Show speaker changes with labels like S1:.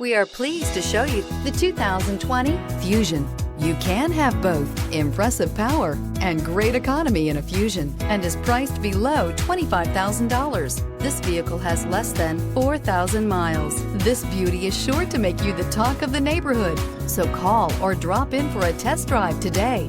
S1: We are pleased to show you the 2020 Fusion. You can have both impressive power and great economy in a Fusion and is priced below $25,000. This vehicle has less than 4,000 miles. This beauty is sure to make you the talk of the neighborhood. So call or drop in for a test drive today.